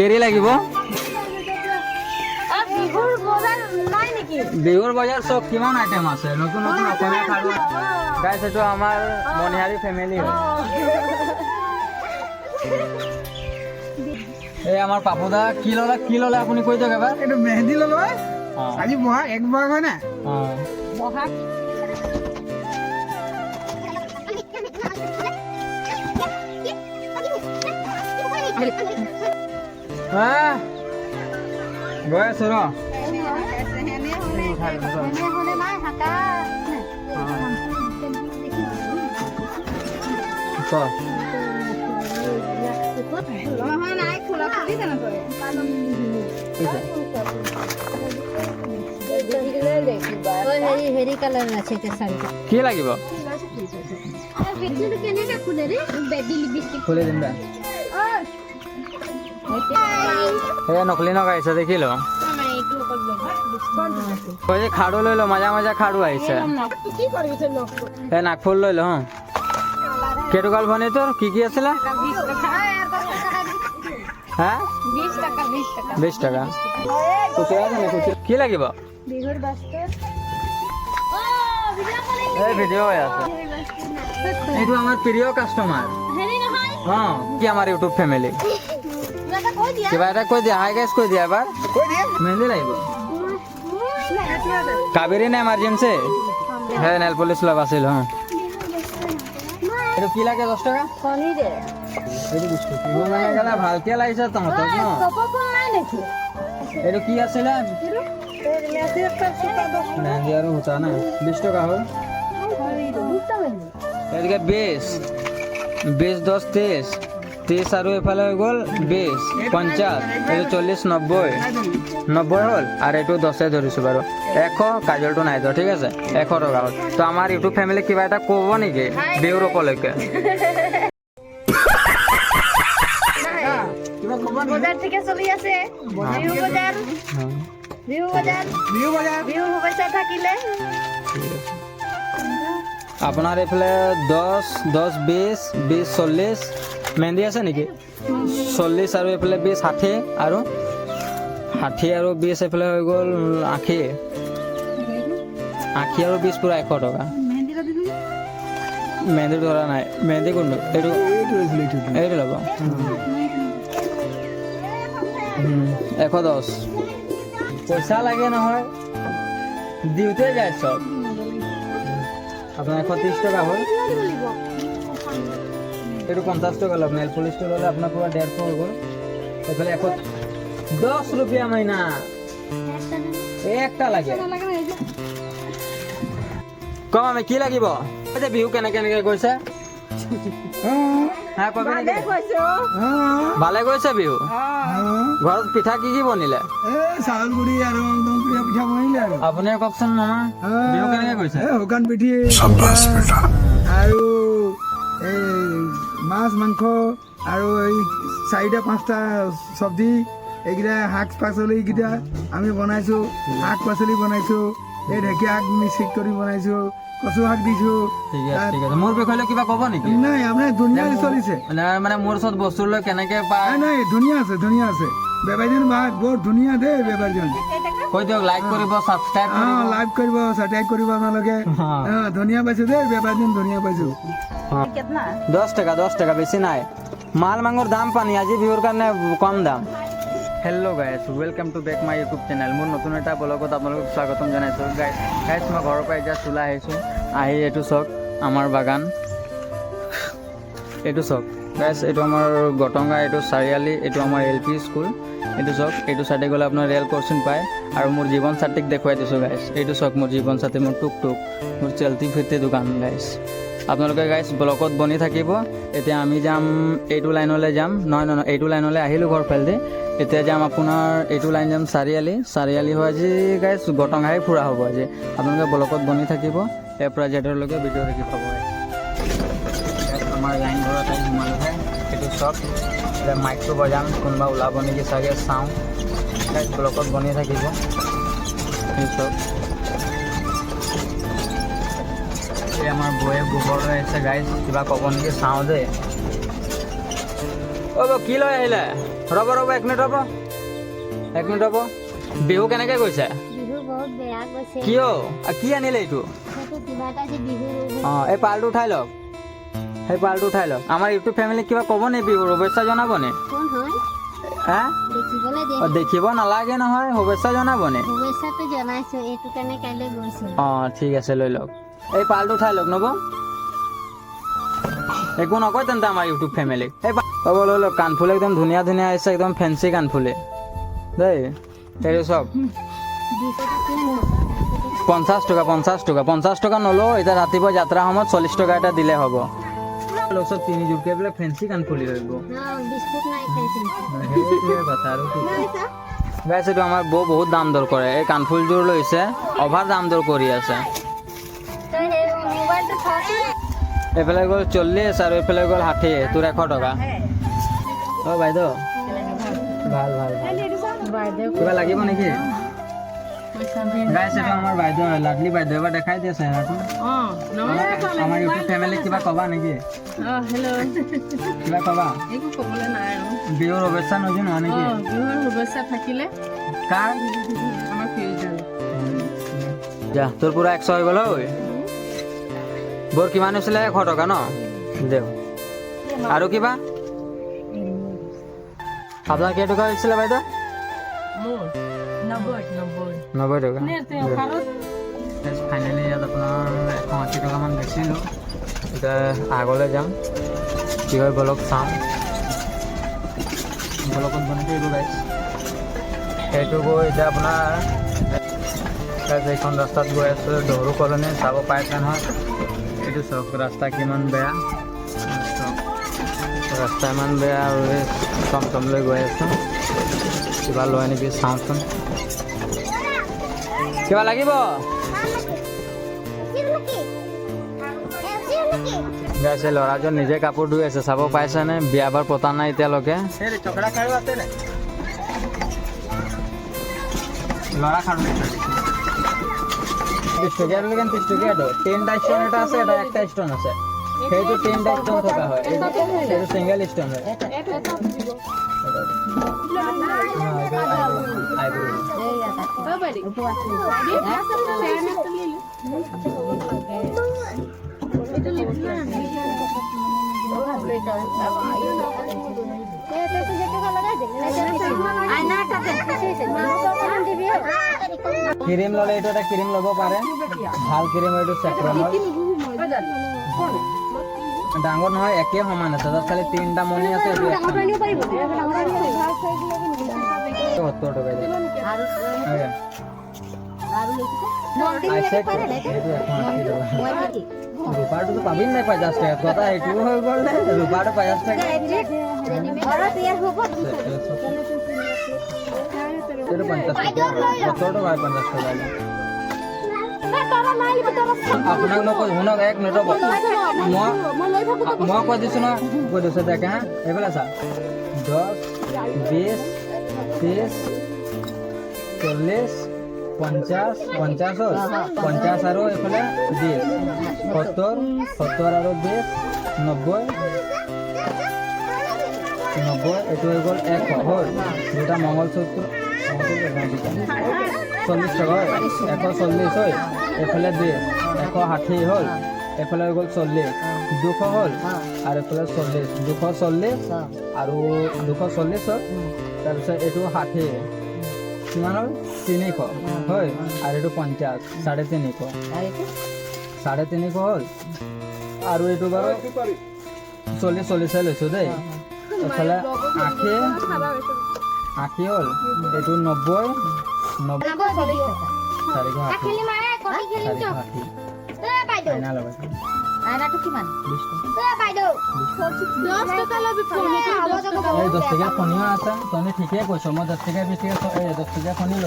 Carry লাগিব বিহুৰ বজাৰ চব কিমান আইটেম আছে নতুন নতুন অসমীয়া খাদ্য গাইছ এইটো আমাৰ মনিহাৰী ফেমিলি হয় এই আমাৰ পাপুদা কি ললে আপুনি কৈ দিয়ক এবাৰ এইটো মেহেন্দি ললো আজি বহাগ এক বহাগ হয় না বহাগ গৈ আছো ৰ হেৰি কালাৰ আছে কি লাগিব খুলি দিম দে নকলি নগাইছে দেখি লো খাড়ু লৈ লো মাজা মাজা খাড়ু আহিছে নাকফুল লৈ লো কেটুকাল ভনী তোৰ কি আছিলে হা 20 টাকা কি লাগিব ভিডিঅ হৈ আছে এইটো আমাৰ প্ৰিয় কাষ্টমাৰ কি আমাৰ ইউটিউব ফেমিলি কিবা এটা কৈ দিয়া হাই গাইছ কৈ দিয়া এবাৰ মেহেন্দি লাগিব কাবেৰী নে এমাৰ্জেঞ্চি হে নেল পলিচ লগ আছিল এইটো কি লাগে 10 টাকা ভালকে লাগিছে তহঁতক ন এইটো কি আছিলে মেহেন্দি আৰু সূতা না 20 টকা হ'ল এদিকে 20 10 30 আৰু এফালে হৈ গ'ল 20 50 এইটো 40 90 হ'ল আৰু এইটো 10 ধৰিছোঁ বাৰু 100 কাজলটো নাই যোৱা ঠিক আছে 100 টকা হ'ল তো আমাৰ ইউটিউব ফেমিলি কিবা এটা ক'ব নেকি বিহুৰ উপলক্ষে বজাৰ ঠিকে চলি আছে বিহু শুভেচ্ছা থাকিলে আপোনাৰ এইফালে 10 20 40 মেহেন্দি আছে নেকি 40 আৰু এইফালে 20 60 আৰু 20 এইফালে হৈ গ'ল 80 আৰু 20 পুৰা 100 টকা মেহেন্দি ধৰা নাই মেহেন্দি কোনটো এইটো ল'ব 110 পইচা লাগে নহয় দিওঁতে যায় চব আপোনাৰ 130 টকা হ'ল এইটো 50 টকা লওক নেল পলিচটো ল'লে আপোনাৰ পুৰা 150 হৈ গ'ল এইফালে 10 रुपया মহিনা একটা লাগে কম আমি কি লাগিব যে বিহু কেনেকে গৈছে ভালে গৈছে বিহু ঘৰত পিঠা কি বনিলে চাউল গুড়ি আৰু পিঠা বনিলে আৰু আপুনি কওকচোন মামা বিহু কেনেকে গৈছে শুকান পিঠি আৰু এই মাছ মাংস আৰু এই 4-5টা চব্জি এইকেইটা শাক পাচলি কেইটা আমি বনাইছোঁ শাক পাচলি বনাইছোঁ এই ঢেকীয়া শাক মিক্স কৰি বনাইছোঁ কচু শাক দিছোঁ মোৰ বিষয়ে কিবা ক'ব নেকি নাই আপোনাৰ ধুনীয়া চলিছে মানে মোৰ ওচৰত বস্তু লৈ কেনেকে পায় নাই ধুনীয়া আছে বেপাৰীজন বৰ ধুনীয়া দেই বেপাৰীজন কৈ দিয়ক লাইক কৰিব ছাবস্ক্ৰাইব কৰিব আপোনালোকে ধুনীয়া পাইছোঁ দেই বেপাৰীজন ধুনীয়া পাইছোঁ 10 টাকা বেছি নাই মাল মাংসৰ দাম পানী আজি বিহুৰ কাৰণে কম দাম hello' guys welcome to back my YouTube channel মোৰ নতুন এটা ব্লগত আপোনালোকক স্বাগতম জনাইছোঁ গাইছ মই ঘৰৰ পৰা এতিয়া ওলাই আহিছোঁ আহি এইটো চাওক আমাৰ বাগান এইটো চাওক গাইছ এইটো আমাৰ গটঙা এইটো চাৰিআলি এইটো আমাৰ LP স্কুল এইটো চাওক এইটো চাইডে গ'লে আপোনাৰ ৰেল ক্ৰচিং পায় আৰু মোৰ জীৱন সাথীক দেখুৱাই দিছোঁ গাইছ এইটো চাওক মোৰ জীৱন সাথী মোৰ টুক মোৰ চেলতি ফিৰতি দোকান গাইছ আপোনালোকে গাইছ ব্লকত বনি থাকিব এতিয়া আমি যাম এইটো লাইনলৈ যাম নহয় এইটো লাইনলৈ আহিলোঁ ঘৰ ফালেদি এতিয়া যাম আপোনাৰ এইটো লাইন যাম চাৰিআলি হৈ আজি গাইছ গটঙাই ফুৰা হ'ব আজি আপোনালোকে ব্লকত বনি থাকিব ইয়াৰ পৰা জেডৰলৈকে ভিডিঅ' দেখি পাব আমাৰ লাইন ঘৰত আহি সোমালোহে এইটো চব এতিয়া মাইকটো বজাম কোনোবা ওলাব নেকি চাগে চাওঁ গাইছ ব্লকত বনি থাকিব এই চব এই আমাৰ বৌয়ে গোবৰ লৈ আহিছে গাইছ কিবা ক'ব নেকি চাওঁ দেই অ' কি লৈ আহিলে ৰ'ব 1 মিনিট ৰ'ব বিহু কেনেকৈ গৈছে বিহু বহুত বেয়া গৈছে কিয় কি আনিলে এইটো সেইটো কিবা এটা যে বিহু অঁ এই পালটো উঠাই লওক সেই পালটো উঠাই লওক আমাৰ ইউটিউব ফেমিলিক কিবা ক'ব নি বিহুৰ শুভেচ্ছা জনাব নি কোন হয় হা দেখিবলৈ দে অঁ দেখিব নালাগে নহয় শুভেচ্ছা জনাব নি শুভেচ্ছাটো জনাইছো এইটো কাৰণে কাইলৈ গৈছো অঁ ঠিক আছে লৈ লওক এই পালটো উঠাই লওক নব একো নকয় তেন্তে আমাৰ ইউটিউব ফেমিলিক এই হ'ব লৈ লওক কাণফুলি একদম ধুনীয়া ধুনীয়া আহিছে একদম ফেঞ্চি কাণফুলি দেই এইটো চাওক 50 টকা নলওঁ এতিয়া ৰাতিপুৱা যাত্ৰা সময়ত 40 টকা এটা দিলে হ'ব চব 3 জোৰকৈ বোলে ফেঞ্চি কাণফুলি হৈ গ'ল বিস্কুট নাই খাইছো সেইটোৱে কথা আৰু কি গাইছ এইটো আমাৰ বৌ বহুত দাম দৰ কৰে এই কাণফুলযোৰ লৈছে অভাৰ দাম দৰ কৰি আছে তই সেই মোবাইলটো থচোন এইফালে গ'ল 40 আৰু এইফালে গ'ল 60 তোৰ 100 টকা অঁ বাইদেউ ভাল কিবা লাগিব নেকি গাইছ এইটো আমাৰ বাইদেউ লাডলি বাইদেউ এবাৰ দেখাই দিয়ে চেহেৰাটো আমাৰ ইউটিউব ফেমিলিক কিবা ক'বা নেকি কিবা ক'বা বিহুৰ শুভেচ্ছা নজনোৱা নেকি শুভেচ্ছা থাকিলে কাৰ আমাৰ ফিউজাৰ যা তোৰ পুৰা 100 হৈ গ'ল ঐ বৰ কিমান হৈছিলে 100 টকা ন দেও আৰু কিবা আপোনাৰ কেইটকা হৈছিলে বাইদেউ মোৰ 90 টকা অফাৰত ফাইনেলি ইয়াত আপোনাৰ 180 টকামান বেচিলোঁ এতিয়া আগলৈ যাম কি হয় বলক চাওঁ বলকত বনাই এইটো গাইছ সেইটো গৈ এতিয়া আপোনাৰ এইখন ৰাস্তাত গৈ আছোঁ দহৰু কলনী চাব পাইছে নহয় এইটো চাওক ৰাস্তা কিমান বেয়া চাওক ৰাস্তা ইমান বেয়া আৰু এই টমটমলৈ গৈ আছোঁ কিবা লয় নেকি চাওঁচোন কিবা লাগিব গাইছে ল'ৰাজন নিজে কাপোৰ ধুই আছে চাব পাইছেনে বিয়া বাৰ পতা নাই এতিয়ালৈকে ল'ৰা খাৰু 30 টকীয়া 30 টকীয়াটো 10টা ষ্টন এটা আছে এটা একটা ষ্টন আছে সেইটো 10টা ষ্টন থকা হয় এইটো সিঙ্গেল ষ্টন হয় ক্ৰীম ল'লে এইটো এটা ক্ৰীম ল'ব পাৰে ভাল ক্ৰীম এইটো চেফ্ৰনৰ ডাঙৰ নহয় একে সমান আছে তাত খালি 3টা মণি আছে এইটো 70 টকা দিয়ে ৰূপাৰটোতো পাবি নাই 50 টকা কথা সেইটোও হৈ গ'ল নে ৰূপাৰটো 50 টকা এইটো 50 টকা 70 টকা 50 টকা আপোনাক মই কৈ শুনক 1 মিনিট ৰ'ব মই কৈ দিছোঁ নহয় কৈ দিছোঁ দেখে হা এইফালে চা 10 20 30 40 50 50 50 আৰু এইফালে 20 70 আৰু 20 90 এইটো হৈ গ'ল 100 হ'ল দুটা মংগলসূত্ৰ 40 টকা হয় 140 হয় এইফালে 20 160 হ'ল এইফালে হৈ গ'ল 40 200 হ'ল আৰু এইফালে 40 240 আৰু 240 হ'ল তাৰপিছত এইটো 60 কিমান হ'ল 300 হয় আৰু এইটো 50 350 350 হ'ল আৰু এইটো বাৰু 40 লৈছোঁ দেই এইফালে 80 হ'ল এইটো 90 আইনাটো কিমান 10 টকীয়া ফণিও আছে তই ঠিকেই কৈছ মই 10 টকীয়া 20 টকীয়া 10 টকীয়া ফণি ল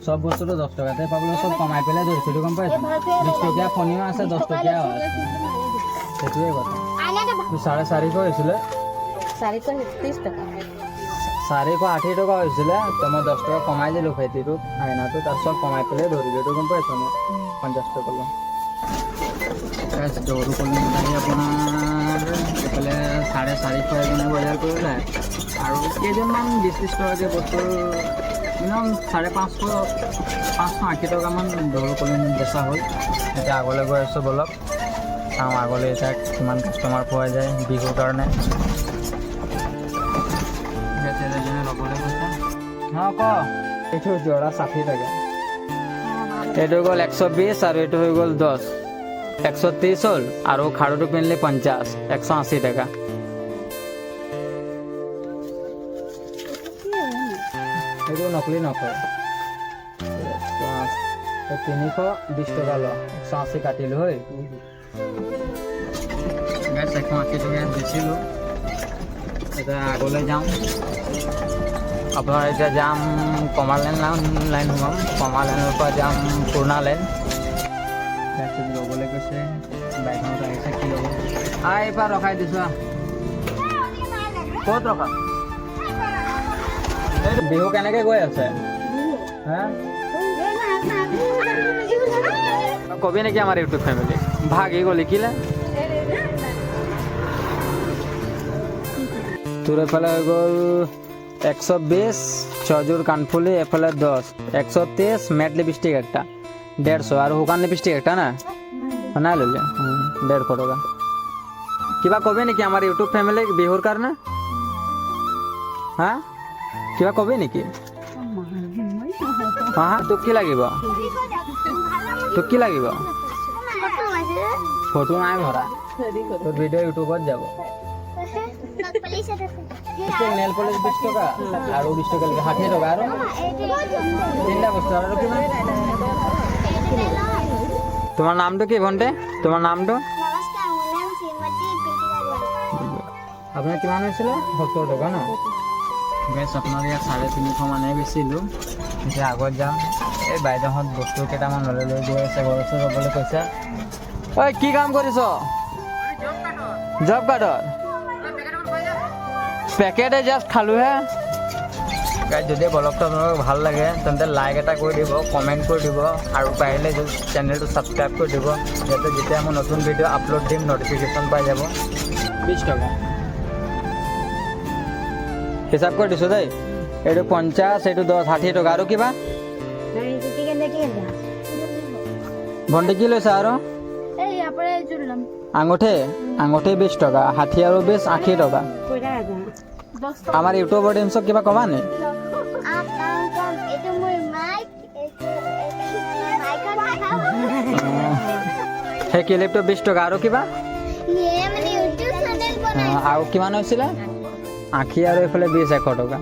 সব বস্তুটো 10 টকাতে পাবলৈ সব কমাই পেলাই ধৰিছোঁ এইটো গম পাইছোঁ 20 টকীয়া ফণিও আছে 10 টকীয়াও আছে সেইটোৱে কথা তোৰ 450 হৈছিলে 430 টকা 480 টকা হৈছিলে তো মই 10 টকা কমাই দিলোঁ ভাইটিটোক আইনাটো তাৰ চব কমাই পেলাই ধৰিলোঁ এইটো গম পাইছোঁ মই 50 টকা ল'ম দৌৰো কলনীত আহি আপোনাৰ এইফালে 450 এজনে বজাৰ কৰিলে আৰু কেইজনমান 20-30 টকাকৈ বস্তু মিনিমাম 550-580 টকামান দৌৰো কলনীত বেচা হ'ল। এতিয়া আগলৈ গৈ আছোঁ বলক, চাওঁ আগলৈ এতিয়া কিমান কাষ্টমাৰ পোৱা যায় বিহুৰ কাৰণে। ল'বলৈ কৈছে অঁ ক এইটো জোৰা 60 টকা, এইটো গ'ল 120 আৰু এইটো হৈ গ'ল 10, 130 হ'ল আৰু খাৰুটো কিনিলে 50, 180 টকা। এইটো নকলি নকয় 320 টকা ল, 180 কাটিলোঁ হয়। 180 টকা বেচিলোঁ। এতিয়া আগলৈ যাওঁ, আপোনাৰ এতিয়া যাম কমাৰ লাইন সোমাম, কমাৰ লাইনৰ পৰা যাম পুৰণা লাইন। ল'বলৈ কৈছে বাইকখনত আহিছে কি ল'ব এইবাৰ ৰখাই দিছোঁ। ক'ত ৰখা? বিহু কেনেকৈ গৈ আছে হা কবি নেকি আমাৰ ইউটিউব ফেমিলি ভাগি গ'লি কিলে তোৰ এইফালে হৈ গ'ল 120 ছজোৰ কাণফুলি, এফালে 10, 130 মেট লিপষ্টিক একটা 150 আৰু শুকান লিপষ্টিক একটা না নাই ল'লে 150 টকা। কিবা কবি নেকি আমাৰ ইউটিউব ফেমিলিক বিহুৰ কাৰণে হা কিবা কবি নেকি? হা তোক কি লাগিব? তোক কি লাগিব? ফটো নাই মৰা, তোৰ ভিডিঅ' ইউটিউবত যাব। নেল পলিশ 20 টকা আৰু 20 টকা লাগে 60 টকা আৰু তিনিটা বস্তু আৰু কিমান? তোমাৰ নামটো কি ভণ্টি? তোমাৰ নামটো? আপোনাৰ কিমান হৈছিলে? 70 টকা ন? গেছ আপোনাৰ ইয়াত 350 মানে বেচিলোঁ। এতিয়া আগত যাম, এই বাইদেউহঁত বস্তু কেইটামান লৈ গৈ আছে, ঘৰ ওচৰত ৰ'বলৈ কৈছে। ঐ কি কাম কৰিছ? জব কাৰ্ডৰ পেকেটে জাষ্ট খালোঁহে। যদি ব্লগটো আপোনালোকক ভাল লাগে তেন্তে লাইক এটা কৰি দিব, কমেণ্ট কৰি দিব আৰু পাৰিলে চেনেলটো ছাবস্ক্ৰাইব কৰি দিব, যাতে যেতিয়া মই নতুন ভিডিঅ' আপলোড দিম নটিফিকেশ্যন পাই যাব। 20 টকা হিচাপ কৰি দিছোঁ দেই। এইটো 50, এইটো 10, 60 টকা আৰু কিবা ভণ্টি কি লৈছে আৰু? আঙুঠি 20 টকা, 60 আৰু 20 80 টকা। আমাৰ ইউটিউবৰ টিমছক কিবা কবা নি? সেই ক্লিপটো 20 টকা আৰু কিবা আৰু কিমান হৈছিলে? 80 আৰু এইফালে 20, 100 টকা।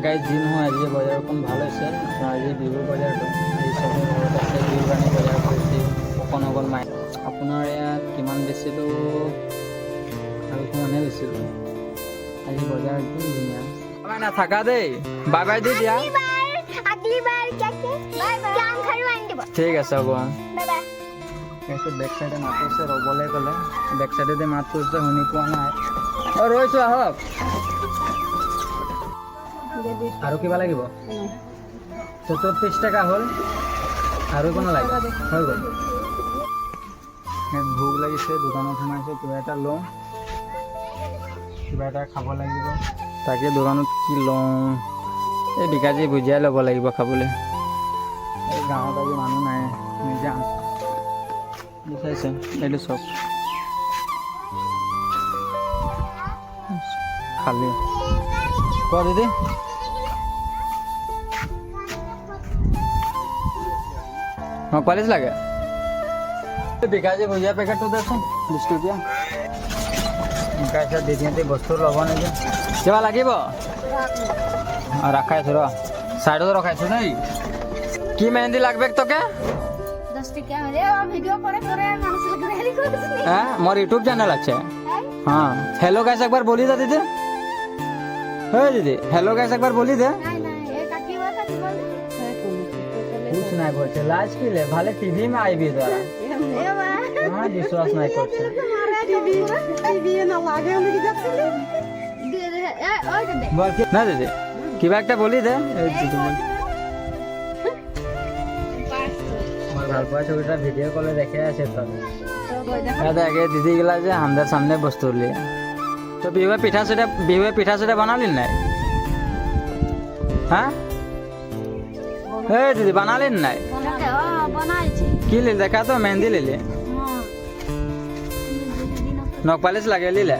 গাইজ যি নহয় আজি বজাৰখন ভাল হৈছে। আপোনাৰ আজি বিহুৰ বজাৰটো আজি চবৰ ঘৰত আছে, বিহুৰ কাৰণে বজাৰ কৰিছে অকণ মাই। আপোনাৰ ইয়াত কিমান বেচিলোঁ? আৰু কিমানহে বেচিলোঁ। আজি বজাৰ একদম ধুনীয়া। নাথাকা দেই, বাই বাই দি দিয়া। ঠিক আছে হ'ব। বেক চাইডে মাত কৰিছে ৰ'বলৈ ক'লে, বেক চাইডে মাত কৰিছে শুনি পোৱা নাই। ৰৈছোঁ আহক। আৰু কিবা লাগিব? 30 টকা হ'ল আৰু কোনো লাগে হৈ গ'ল। ভোক লাগিছে, দোকানত সোমাইছোঁ, কিবা এটা লওঁ, কিবা এটা খাব লাগিব। তাকে দোকানত কি লওঁ, এই বিকাজী ভুজিয়াই ল'ব লাগিব খাবলৈ। এই গাঁৱত আজি মানুহ নাই, যাম বিচাৰিছে। এইটো চব খালি ক দিদি। মোক 40 লাগে। বিকাজী ভুজিয়া পেকেটটো দেচোন 20 টকীয়া। কাইছে দিদি বস্তু ল'ব নেকি? কিবা লাগিব? ৰাখাইছোঁ ৰ চাইডত ৰখাইছোঁ দেই। কি মেহেন্দি লাগবে তোকে? হ্যাঁ मोर यूट्यूब चैनल আছে। हाँ हेलो गाइस एक बार बोली दे दीदी। हे दीदी हेलो गाइस एक बार बोली दे। कुछ नहीं बोलते लाज के लिए भले टीवी में आई भी द्वारा हाँ विश्वास नहीं करते। ना दीदी কিবা একটা বলি দে। ভাল পোৱা ছবিটা ভিডিঅ' কলে দেখে আছে তাত ইয়াতে আগে দিদিগিলা যে আমাদের সামনে বস্তু উলিয়ে তো বিহুৱে পিঠা চিঠা বানালি নাই হ্যাঁ এই দিদি বানালি নাই বনাইছি কি লিল দেখা তো মেহেন্দি লিলি নখ পালিশ লাগে লিলে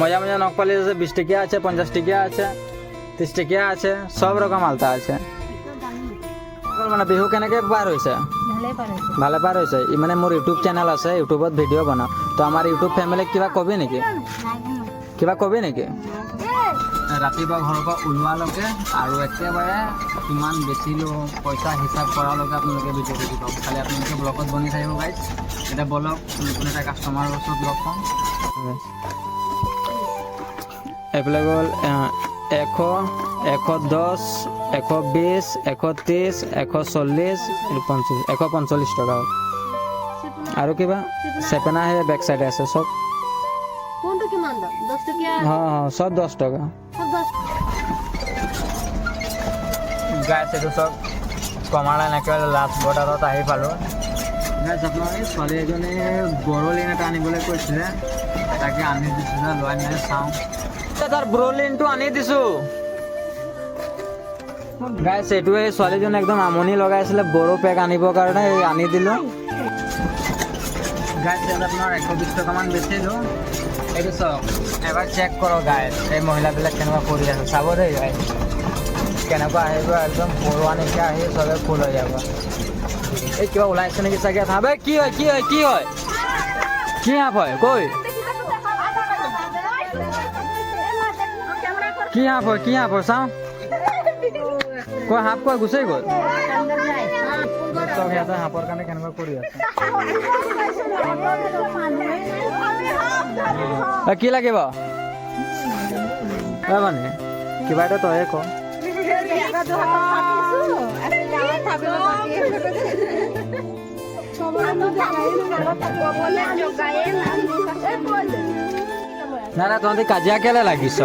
মজা মজা নখ পালিশ আছে 20 টাকা আছে 50 টাকা আছে 30 টাকা আছে সব রকম আলতা আছে মানে বিহু কেনেকে পাৰ হৈছে ভালে পাইছে ভালে পাৰ হৈছে মানে মোৰ ইউটিউব চেনেল আছে ইউটিউবত ভিডিঅ' বনাওঁ তো আমাৰ ইউটিউব ফেমিলিক কিবা কবি নেকি কিবা কবি নেকি ৰাতিপুৱা ঘৰৰ পৰা ওলোৱালৈকে আৰু একেবাৰে কিমান বেচিলোঁ পইচা হিচাপ কৰালৈকে আপোনালোকে ভিডিঅ' দেখি পাব খালি আপোনালোকে ব্লগত বনি থাকিব গাইজ এতিয়া বলক নতুন এটা কাষ্টমাৰৰ ওচৰত লগ পাম এইফালে গ'ল 100 110 120 130 140 145 টকা আৰু কিবা চেপেনা সেই বেক চাইডে আছে চব কোনটো কিমান দাম 10 টকীয়া সব 10 টকা সব 10 গাইছ এইটো চব কমাৰলাইন একেবাৰে লাষ্ট বৰ্ডাৰত আহি পালোঁ গাইছ আপোনাৰ এই ছোৱালী এজনী বৰলিন এটা আনিবলৈ কৈছিলে তাকে আনি দিছিলে লৈ নাই চাওঁ তাৰ ব্ৰলিনটো আনি দিছোঁ গাইছ এইটোৱে ছোৱালীজনী একদম আমনি লগাইছিলে বড়ো পেক আনিবৰ কাৰণে এই আনি দিলোঁ গাইছ ইয়াত আপোনাৰ 120 টকামান বেচিলোঁ এইটো চাওক এবাৰ চেক কৰক গাইছ এই মহিলাবিলাক কেনেকুৱা কৰি আছে চাব দেই গাইছ কেনেকুৱা আহিব একদম পৰুৱা নিচিনা আহি চবে ফুল হৈ যাব এই কিবা ওলাইছে নেকি চাগে ভাবে কি হয় কি সাপ হয় কৈ কি সাপ হয় চাওঁ কৈ সাপ কৈ গুচি গ'ল চব সিহঁতে সাপৰ কাৰণে কেনেকুৱা কৰি আছে কি লাগিব মানে কিবা এটা তয়ে ক না তহঁতি কাজিয়া কেলে লাগিছ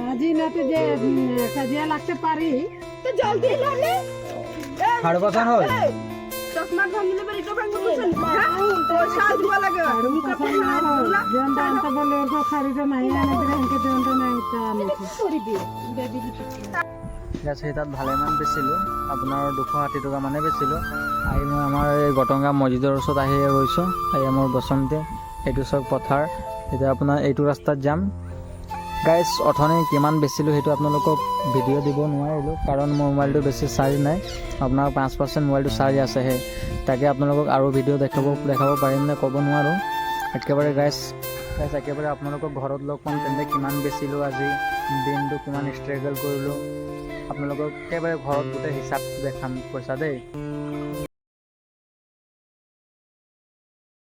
আজি নাতে যে কাজিয়া লাগতে পারি তো জলদি লালে সাড়ে বছর হল চশমা ভাঙিলে বেরি তো ভাঙিব বলছেন পয়সা দিব লাগে আর মুকা পয়সা জনটা আনতে বলে ওর খারিটা নাই আনে দিলে এনকে জনটা নাই তা আনেছে সরি দিয়ে বেবি দিতে সেই তাত ভালেমান বেচিলোঁ আপোনাৰ 260 টকা মানে বেচিলোঁ আহি মই আমাৰ এই গটংগা মছজিদৰ ওচৰত আহি ৰৈছোঁ এয়া মোৰ বসন্তি এইটো চব পথাৰ এতিয়া আপোনাৰ এইটো ৰাস্তাত যাম গাইজ অথনি কিমান বেচিলোঁ সেইটো আপোনালোকক ভিডিঅ' দিব নোৱাৰিলোঁ কাৰণ মোৰ মোবাইলটো বেছি চাৰ্জ নাই আপোনাৰ 5% মোবাইলটো চাৰ্জ আছেহে তাকে আপোনালোকক আৰু ভিডিঅ' দেখাব পাৰিম নে ক'ব নোৱাৰোঁ একেবাৰে গাইজ একেবাৰে আপোনালোকক ঘৰত লগ পাম তেন্তে কিমান বেচিলোঁ আজি দিনটো কিমান ষ্ট্ৰাগল কৰিলোঁ আপোনালোকক একেবাৰে ঘৰত গোটেই হিচাপটো দেখাম পইচা দেই